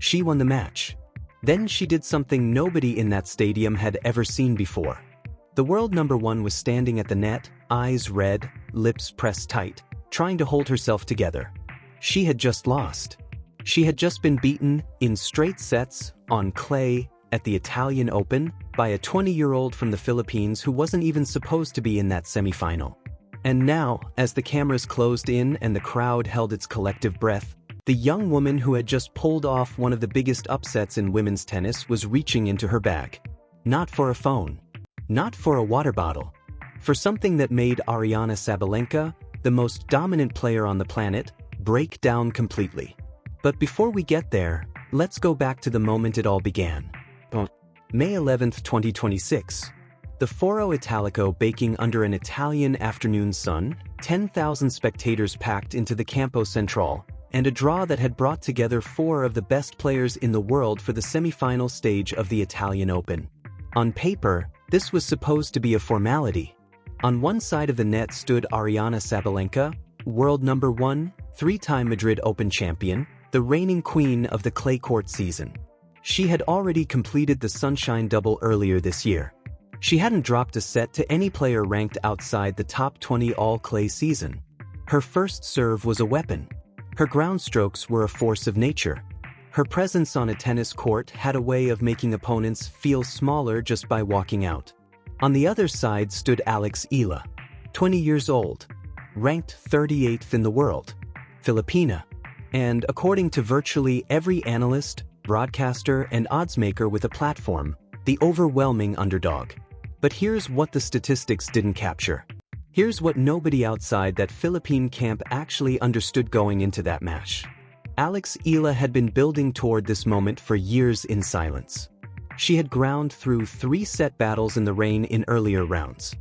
She won the match. Then she did something nobody in that stadium had ever seen before. The world number one was standing at the net, eyes red, lips pressed tight, trying to hold herself together. She had just lost. She had just been beaten in straight sets, on clay, at the Italian Open, by a 20-year-old from the Philippines who wasn't even supposed to be in that semifinal. And now, as the cameras closed in and the crowd held its collective breath, the young woman who had just pulled off one of the biggest upsets in women's tennis was reaching into her bag. Not for a phone. Not for a water bottle. For something that made Aryna Sabalenka, the most dominant player on the planet, break down completely. But before we get there, let's go back to the moment it all began. May 11, 2026. The Foro Italico baking under an Italian afternoon sun, 10,000 spectators packed into the Campo Centrale, and a draw that had brought together four of the best players in the world for the semi-final stage of the Italian Open. On paper, this was supposed to be a formality. On one side of the net stood Aryna Sabalenka, world number one, three-time Madrid Open champion, the reigning queen of the clay court season. She had already completed the Sunshine Double earlier this year. She hadn't dropped a set to any player ranked outside the top 20 all-clay season. Her first serve was a weapon. Her ground strokes were a force of nature. Her presence on a tennis court had a way of making opponents feel smaller just by walking out. On the other side stood Alex Eala, 20 years old, ranked 38th in the world, Filipina, and according to virtually every analyst, broadcaster, and oddsmaker with a platform, the overwhelming underdog. But here's what the statistics didn't capture. Here's what nobody outside that Philippine camp actually understood going into that match. Alex Eala had been building toward this moment for years in silence. She had ground through 3-set battles in the rain in earlier rounds.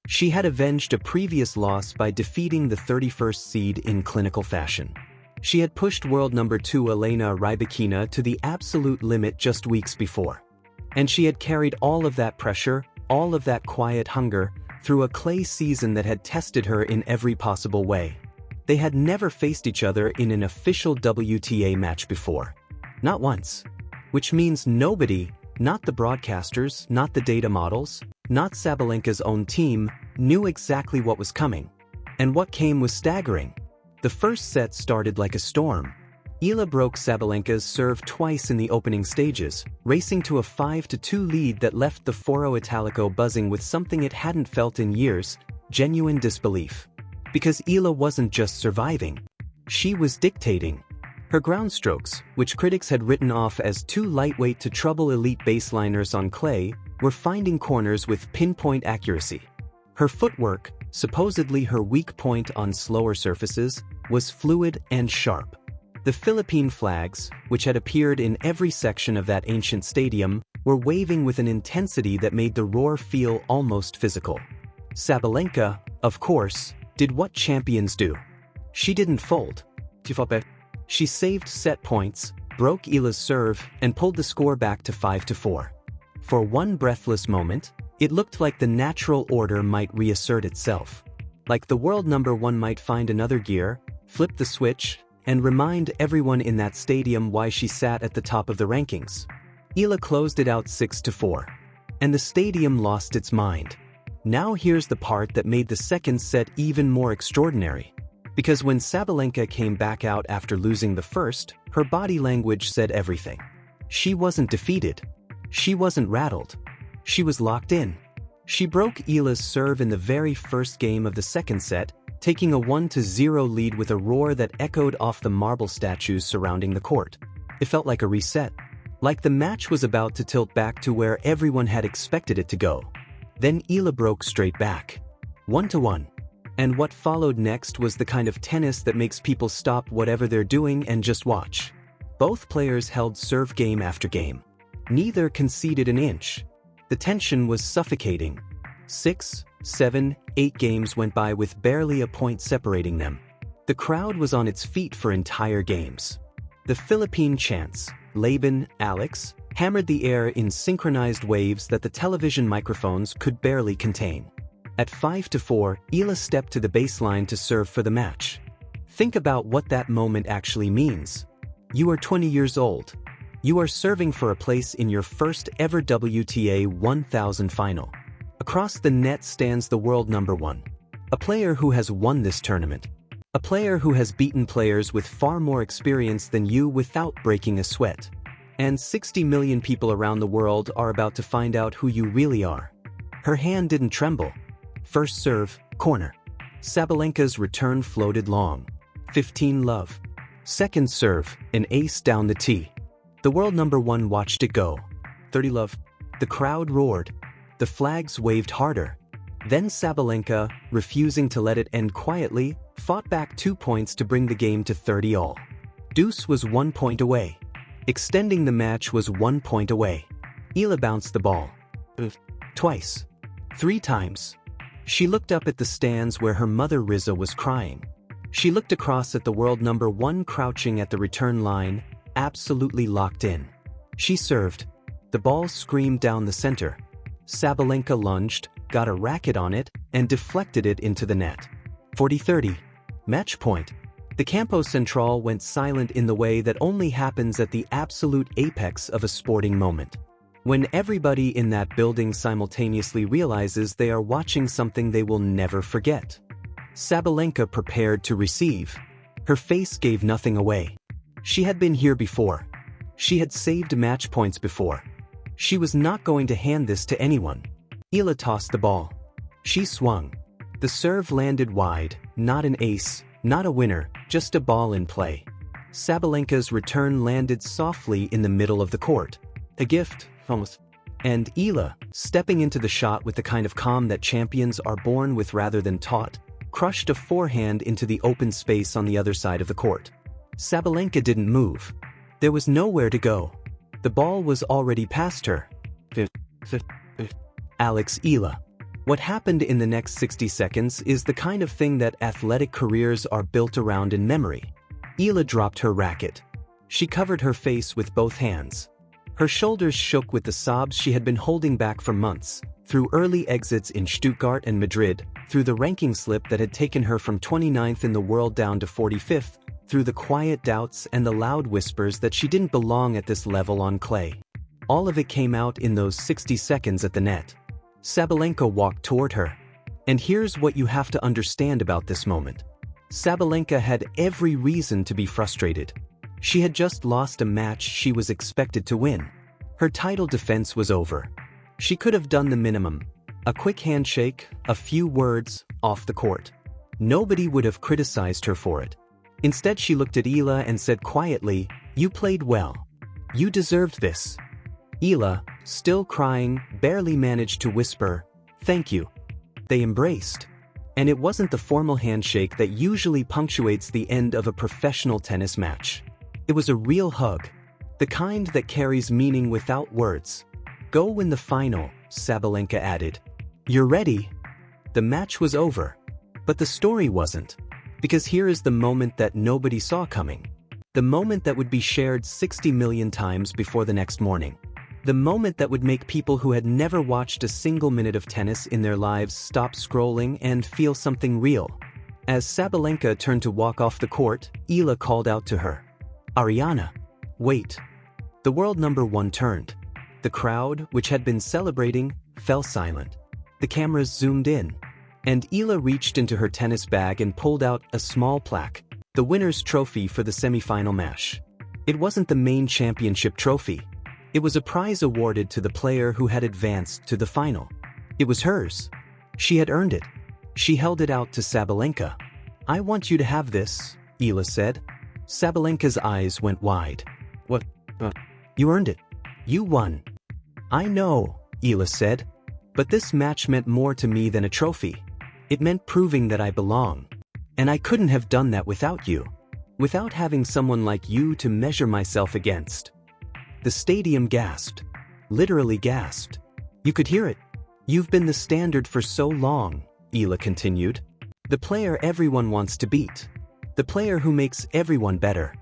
She had avenged a previous loss by defeating the 31st seed in clinical fashion. She had pushed world number 2 Aryna Sabalenka to the absolute limit just weeks before. And she had carried all of that pressure, all of that quiet hunger, through a clay season that had tested her in every possible way. They had never faced each other in an official WTA match before. Not once. Which means nobody, not the broadcasters, not the data models, not Sabalenka's own team, knew exactly what was coming. And what came was staggering. The first set started like a storm. Eala broke Sabalenka's serve twice in the opening stages, racing to a 5-2 lead that left the Foro Italico buzzing with something it hadn't felt in years: genuine disbelief. Because Eala wasn't just surviving. She was dictating. Her ground strokes, which critics had written off as too lightweight to trouble elite baseliners on clay, were finding corners with pinpoint accuracy. Her footwork, supposedly her weak point on slower surfaces, was fluid and sharp. The Philippine flags, which had appeared in every section of that ancient stadium, were waving with an intensity that made the roar feel almost physical. Sabalenka, of course, did what champions do. She didn't fold. She saved set points, broke Eala's serve, and pulled the score back to 5-4. For one breathless moment, it looked like the natural order might reassert itself. Like the world number one might find another gear, flip the switch, and remind everyone in that stadium why she sat at the top of the rankings. Eala closed it out 6-4. And the stadium lost its mind. Now here's the part that made the second set even more extraordinary. Because when Sabalenka came back out after losing the first, her body language said everything. She wasn't defeated. She wasn't rattled. She was locked in. She broke Eala's serve in the very first game of the second set, taking a 1-0 lead with a roar that echoed off the marble statues surrounding the court. It felt like a reset. Like the match was about to tilt back to where everyone had expected it to go. Then Eala broke straight back. 1-1. And what followed next was the kind of tennis that makes people stop whatever they're doing and just watch. Both players held serve game after game. Neither conceded an inch. The tension was suffocating. 6, 7, 8 games went by with barely a point separating them. The crowd was on its feet for entire games. The Philippine chants, Laban, Alex, hammered the air in synchronized waves that the television microphones could barely contain. At 5-4, Eala stepped to the baseline to serve for the match. Think about what that moment actually means. You are 20 years old. You are serving for a place in your first ever WTA 1000 final. Across the net stands the world number one. A player who has won this tournament. A player who has beaten players with far more experience than you without breaking a sweat. And 60 million people around the world are about to find out who you really are. Her hand didn't tremble. First serve, corner. Sabalenka's return floated long. 15-love. Second serve, an ace down the tee. The world number one watched it go. 30-love. The crowd roared. The flags waved harder. Then Sabalenka, refusing to let it end quietly, fought back 2 points to bring the game to 30-all. Deuce was 1 point away. Extending the match was 1 point away. Eala bounced the ball. Twice. 3 times. She looked up at the stands where her mother Riza was crying. She looked across at the world number one crouching at the return line, absolutely locked in. She served. The ball screamed down the center. Sabalenka lunged, got a racket on it, and deflected it into the net. 40-30. Match point. The Campo Central went silent in the way that only happens at the absolute apex of a sporting moment. When everybody in that building simultaneously realizes they are watching something they will never forget. Sabalenka prepared to receive. Her face gave nothing away. She had been here before. She had saved match points before. She was not going to hand this to anyone. Eala tossed the ball. She swung. The serve landed wide, not an ace, not a winner, just a ball in play. Sabalenka's return landed softly in the middle of the court. A gift, almost. And Eala, stepping into the shot with the kind of calm that champions are born with rather than taught, crushed a forehand into the open space on the other side of the court. Sabalenka didn't move. There was nowhere to go. The ball was already past her. Alex Eala. What happened in the next 60 seconds is the kind of thing that athletic careers are built around in memory. Eala dropped her racket. She covered her face with both hands. Her shoulders shook with the sobs she had been holding back for months, through early exits in Stuttgart and Madrid, through the ranking slip that had taken her from 29th in the world down to 45th, through the quiet doubts and the loud whispers that she didn't belong at this level on clay. All of it came out in those 60 seconds at the net. Sabalenka walked toward her. And here's what you have to understand about this moment. Sabalenka had every reason to be frustrated. She had just lost a match she was expected to win. Her title defense was over. She could have done the minimum. A quick handshake, a few words, off the court. Nobody would have criticized her for it. Instead, she looked at Eala and said quietly, "You played well. You deserved this." Eala, still crying, barely managed to whisper, "Thank you." They embraced. And it wasn't the formal handshake that usually punctuates the end of a professional tennis match. It was a real hug. The kind that carries meaning without words. "Go win the final," Sabalenka added. "You're ready." The match was over. But the story wasn't. Because here is the moment that nobody saw coming. The moment that would be shared 60 million times before the next morning. The moment that would make people who had never watched a single minute of tennis in their lives stop scrolling and feel something real. As Sabalenka turned to walk off the court, Eala called out to her. "Aryna, wait." The world number one turned. The crowd, which had been celebrating, fell silent. The cameras zoomed in. And Eala reached into her tennis bag and pulled out a small plaque, the winner's trophy for the semi-final match. It wasn't the main championship trophy. It was a prize awarded to the player who had advanced to the final. It was hers. She had earned it. She held it out to Sabalenka. "I want you to have this," Eala said. Sabalenka's eyes went wide. "What? You earned it. You won." "I know," Eala said. "But this match meant more to me than a trophy. It meant proving that I belong. And I couldn't have done that without you. Without having someone like you to measure myself against." The stadium gasped. Literally gasped. You could hear it. "You've been the standard for so long," Eala continued. "The player everyone wants to beat. The player who makes everyone better.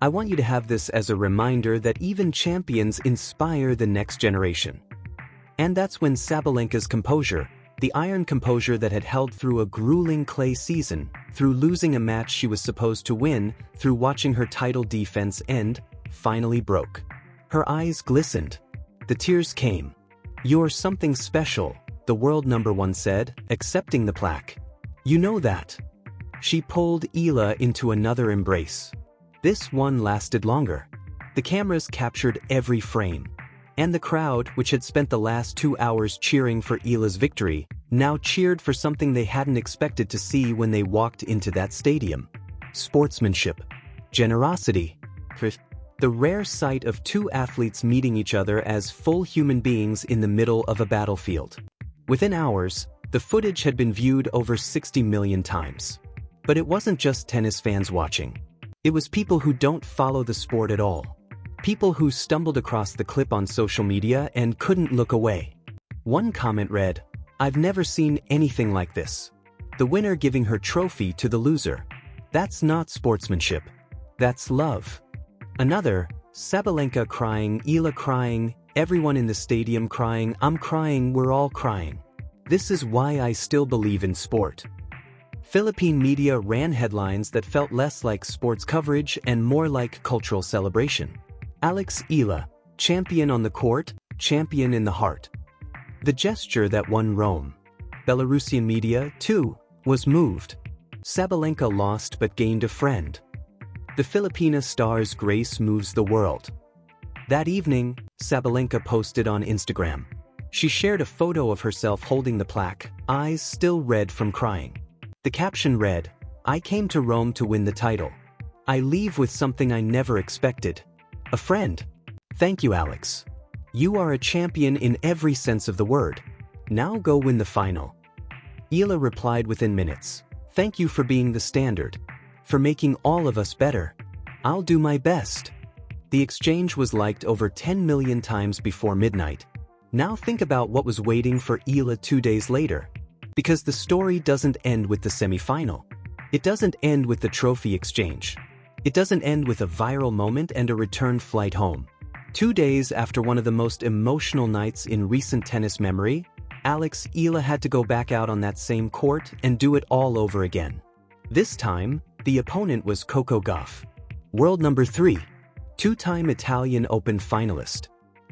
I want you to have this as a reminder that even champions inspire the next generation." And that's when Sabalenka's composure, the iron composure that had held through a grueling clay season, through losing a match she was supposed to win, through watching her title defense end, finally broke. Her eyes glistened. The tears came. "You're something special," the world number one said, accepting the plaque. "You know that." She pulled Eala into another embrace. This one lasted longer. The cameras captured every frame. And the crowd, which had spent the last 2 hours cheering for Eala's victory, now cheered for something they hadn't expected to see when they walked into that stadium. Sportsmanship. Generosity. The rare sight of two athletes meeting each other as full human beings in the middle of a battlefield. Within hours, the footage had been viewed over 60 million times. But it wasn't just tennis fans watching. It was people who don't follow the sport at all. People who stumbled across the clip on social media and couldn't look away. One comment read, "I've never seen anything like this." The winner giving her trophy to the loser. That's not sportsmanship. That's love. Another, Sabalenka crying, Eala crying, everyone in the stadium crying, I'm crying, we're all crying. This is why I still believe in sport. Philippine media ran headlines that felt less like sports coverage and more like cultural celebration. Alex Eala, champion on the court, champion in the heart. The gesture that won Rome. Belarusian media, too, was moved. Sabalenka lost but gained a friend. The Filipina star's grace moves the world. That evening, Sabalenka posted on Instagram. She shared a photo of herself holding the plaque, eyes still red from crying. The caption read, "I came to Rome to win the title. I leave with something I never expected. A friend. Thank you, Alex. You are a champion in every sense of the word. Now go win the final." Eala replied within minutes, "Thank you for being the standard. For making all of us better. I'll do my best." The exchange was liked over 10 million times before midnight. Now think about what was waiting for Eala 2 days later. Because the story doesn't end with the semi-final. It doesn't end with the trophy exchange. It doesn't end with a viral moment and a return flight home. 2 days after one of the most emotional nights in recent tennis memory, Alex Eala had to go back out on that same court and do it all over again. This time, the opponent was Coco Gauff. World number 3. Two-time Italian Open finalist.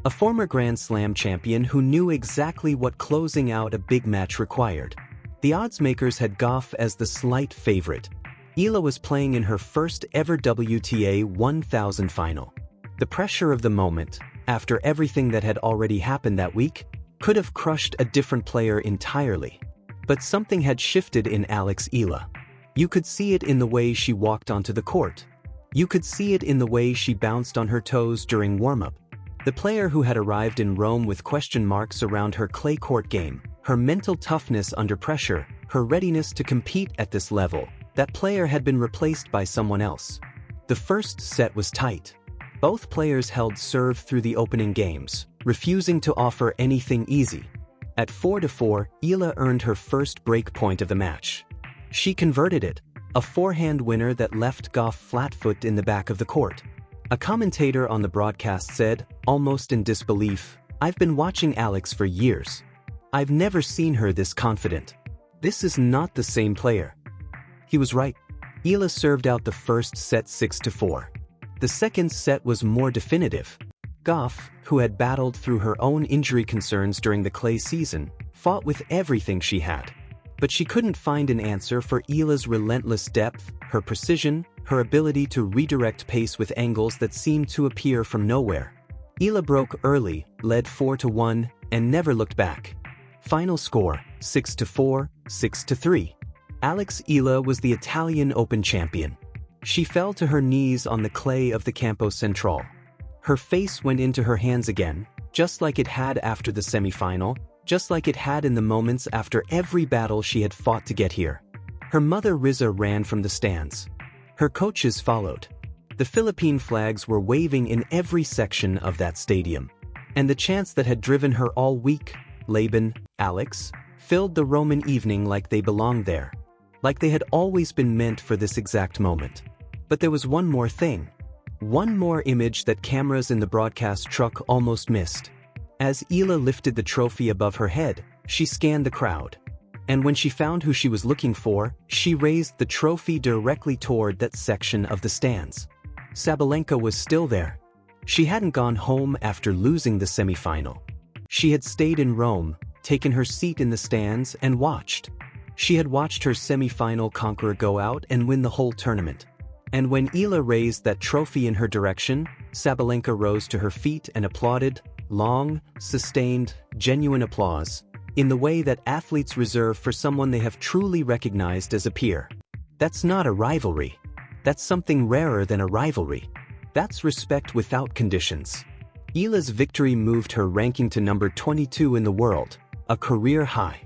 A former Grand Slam champion who knew exactly what closing out a big match required. The odds makers had Gauff as the slight favorite. Eala was playing in her first ever WTA 1000 final. The pressure of the moment, after everything that had already happened that week, could have crushed a different player entirely. But something had shifted in Alex Eala. You could see it in the way she walked onto the court. You could see it in the way she bounced on her toes during warm-up. The player who had arrived in Rome with question marks around her clay court game, her mental toughness under pressure, her readiness to compete at this level, that player had been replaced by someone else. The first set was tight. Both players held serve through the opening games, refusing to offer anything easy. At 4-4, Eala earned her first break point of the match. She converted it, a forehand winner that left Gauff flat-foot in the back of the court. A commentator on the broadcast said, almost in disbelief, "I've been watching Alex for years. I've never seen her this confident. This is not the same player." He was right. Eala served out the first set 6-4. The second set was more definitive. Gauff, who had battled through her own injury concerns during the clay season, fought with everything she had. But she couldn't find an answer for Eala's relentless depth, her precision, her ability to redirect pace with angles that seemed to appear from nowhere. Eala broke early, led 4-1, and never looked back. Final score, 6-4, 6-3. Alex Eala was the Italian Open champion. She fell to her knees on the clay of the Campo Central. Her face went into her hands again, just like it had after the semi-final, just like it had in the moments after every battle she had fought to get here. Her mother Riza ran from the stands. Her coaches followed. The Philippine flags were waving in every section of that stadium. And the chants that had driven her all week, Laban, Alex, filled the Roman evening like they belonged there. Like they had always been meant for this exact moment. But there was one more thing. One more image that cameras in the broadcast truck almost missed. As Eala lifted the trophy above her head, she scanned the crowd. And when she found who she was looking for, she raised the trophy directly toward that section of the stands. Sabalenka was still there. She hadn't gone home after losing the semifinal. She had stayed in Rome, taken her seat in the stands and watched. She had watched her semifinal conqueror go out and win the whole tournament. And when Eala raised that trophy in her direction, Sabalenka rose to her feet and applauded, long, sustained, genuine applause, in the way that athletes reserve for someone they have truly recognized as a peer. That's not a rivalry. That's something rarer than a rivalry. That's respect without conditions. Eala's victory moved her ranking to number 22 in the world, a career high.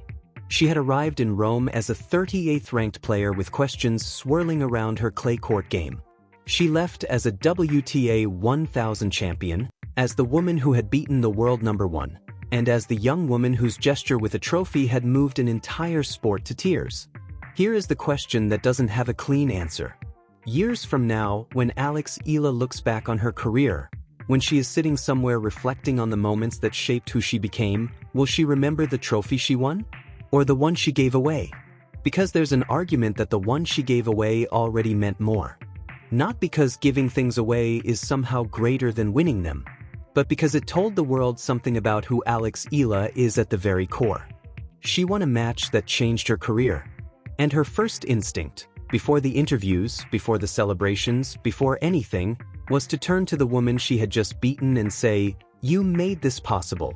She had arrived in Rome as a 38th ranked player with questions swirling around her clay court game. She left as a WTA 1000 champion, as the woman who had beaten the world number one, and as the young woman whose gesture with a trophy had moved an entire sport to tears. Here is the question that doesn't have a clean answer. Years from now, when Alex Eala looks back on her career, when she is sitting somewhere reflecting on the moments that shaped who she became, will she remember the trophy she won? Or the one she gave away? Because there's an argument that the one she gave away already meant more. Not because giving things away is somehow greater than winning them, but because it told the world something about who Alex Eala is at the very core. She won a match that changed her career. And her first instinct, before the interviews, before the celebrations, before anything, was to turn to the woman she had just beaten and say, "You made this possible."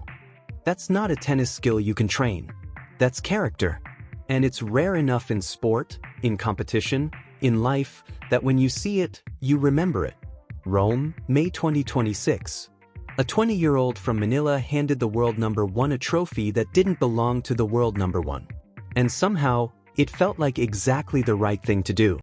That's not a tennis skill you can train. That's character. And it's rare enough in sport, in competition, in life, that when you see it, you remember it. Rome, May 2026. A 20-year-old from Manila handed the world number one a trophy that didn't belong to the world number one. And somehow, it felt like exactly the right thing to do.